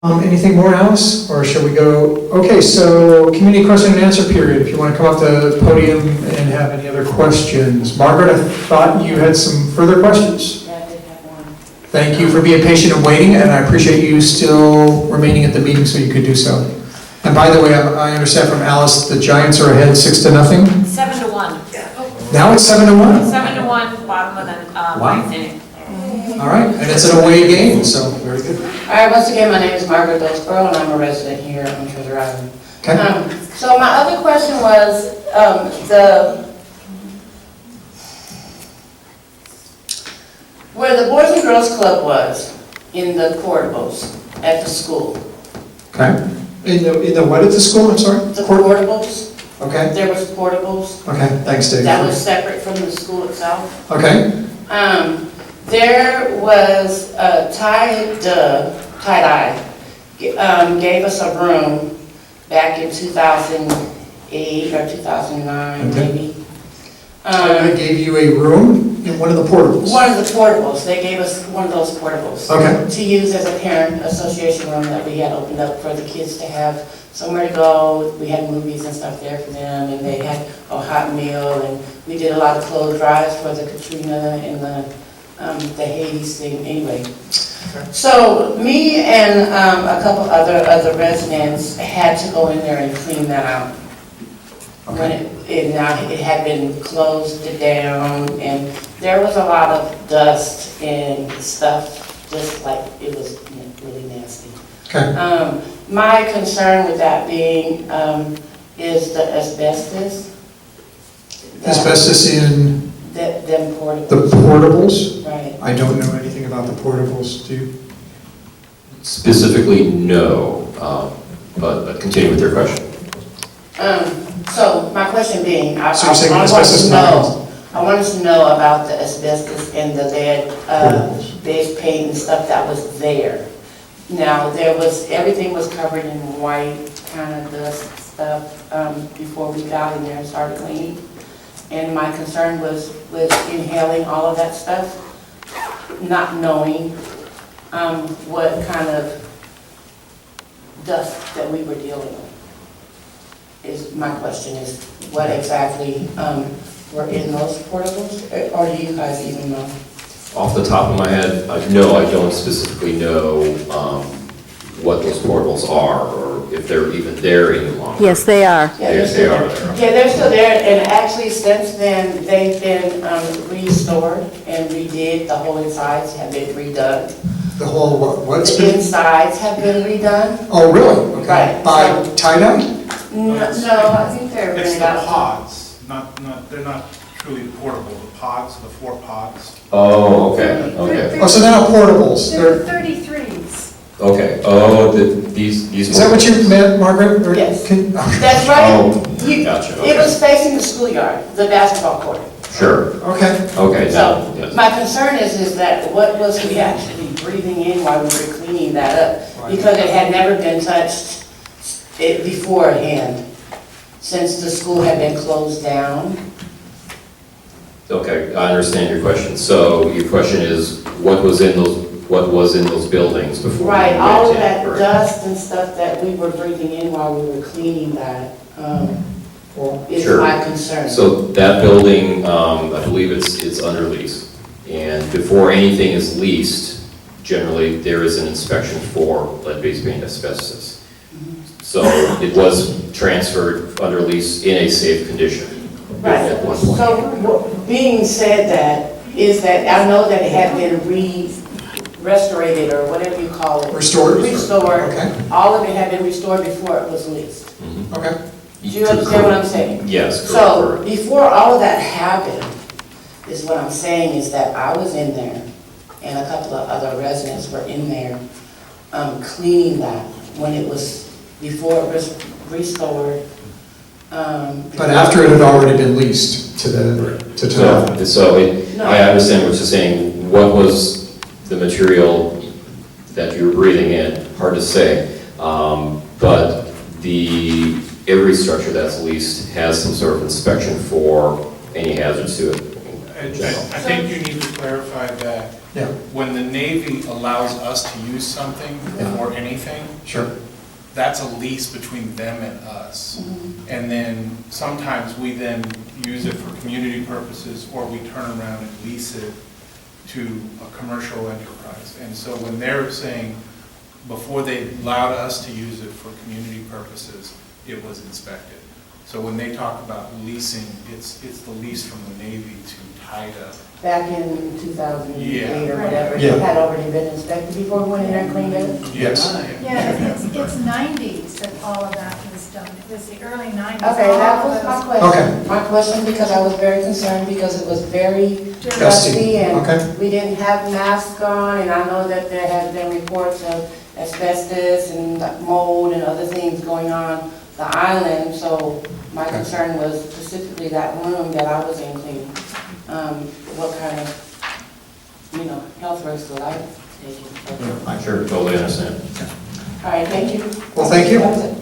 Anything more, Alice, or shall we go? Okay, so community question and answer period. If you want to come up to the podium and have any other questions. Margaret, I thought you had some further questions. Yeah, I did have one. Thank you for being patient and waiting, and I appreciate you still remaining at the meeting so you could do so. And by the way, I understand from Alice, the Giants are ahead 6-0. 7-1. Now it's 7-1. 7-1, bottom of the ninth inning. All right, and it's an away game, so very good. All right, once again, my name is Margaret Dosborough, and I'm a resident here on Treasure Island. Okay. So my other question was, where the Boys and Girls Club was in the portables at the school. Okay. In the what at the school, I'm sorry? The portables, Okay, there was portables. okay, thanks, Dave. That was separate from the school itself. Okay, There was Tie-Dye gave us a room back in 2008 or 2009, Okay. maybe. I gave you a room in one of the portables. One of the portables, they gave us one of those portables. Okay. To use as a parent association room that we had opened up for the kids to have somewhere to go. We had movies and stuff there for them, and they had a hot meal, and we did a lot of clothes drives for the Katrina and the Hades thing, anyway. Okay. So me and a couple other residents had to go in there and clean that out. When it had been closed down, and there was a lot of dust and stuff, just like it was really nasty. Okay, My concern with that being is the asbestos. asbestos in Them portables. the portables? Right. I don't know anything about the portables, do you? Specifically, no, but continue with your question. So my question being, I So you're saying wanted asbestos to not- know, I wanted to know about the asbestos and the lead Portables. base paint and stuff that was there. Now, everything was covered in white kind of dust stuff before we got in there and started cleaning. And my concern was inhaling all of that stuff, not knowing what kind of dust that we were dealing with. My question is, what exactly were in those portables, or do you guys even know? Off the top of my head, no, I don't specifically know what those portables are, or if they're even there any longer. Yes, they are. Yeah, Yes, they are there. Yeah, they're still there, and actually since then, they've been restored and redid. The whole insides have been redone. The whole what's The been? insides have been redone. Oh, really? Okay. Right. By tie-dye? No, I think they're It's rented the out. pods, they're not truly portable, the pods, the 4 pods. Oh, okay, okay, Oh, so they're not portables. They're They're, 33s. okay. Oh, these. is that what you meant, Margaret? Or Yes. can- That's right. Oh, You- gotcha, It okay. was facing the schoolyard, the basketball court. Sure, Okay, okay, So, now, yes. my concern is that what was we actually breathing in while we were cleaning that up? Because it had never been touched beforehand, since the school had been closed down. Okay, I understand your question. So your question is, what was in those buildings before? we Right, all went of in, that correct? dust and stuff that we were breathing in while we were cleaning that, is Sure. my concern. So that building, I believe it's under lease. And before anything is leased, generally, there is an inspection for lead-based paint asbestos. So it was transferred under lease in a safe condition Right, at one point. so being said that, is that I know that it had been restorated or whatever you call it. restored? Restored. Okay, All of it had been restored before it was leased. Mhm. okay. Do you understand what I'm saying? Yes, So, correct. before all of that happened, is what I'm saying is that I was in there, and a couple of other residents were in there, cleaning that when it was, before it was restored. But after it had already been leased to the, to town. No. I understand what you're saying. What was the material that you were breathing in? Hard to say. But every structure that's leased has some sort of inspection for any hazards to it in general. I think you need to clarify that Yeah, When the Navy allows us to use something or anything, sure. that's a lease between them and us. And then sometimes we then use it for community purposes, or we turn around and lease it to a commercial enterprise. And so when they're saying, before they allowed us to use it for community purposes, it was inspected. So when they talk about leasing, it's the lease from the Navy to TIDA. Back in 2008 Yeah. or whatever, Yeah. it had already been inspected before we went in there and cleaned it. Yes. Yeah, it's 90s that all of that was done. It was the early 90s. Okay, that was my question. Okay. My question, because I was very concerned, because it was very Dusty. dusty, and Okay. we didn't have masks on, and I know that there has been reports of asbestos and mold and other things going on the island, so my Okay. concern was specifically that room that I was in cleaning. What kind of, health risks will I take? I sure totally understand. All right, thank you. Well, thank you. That was it.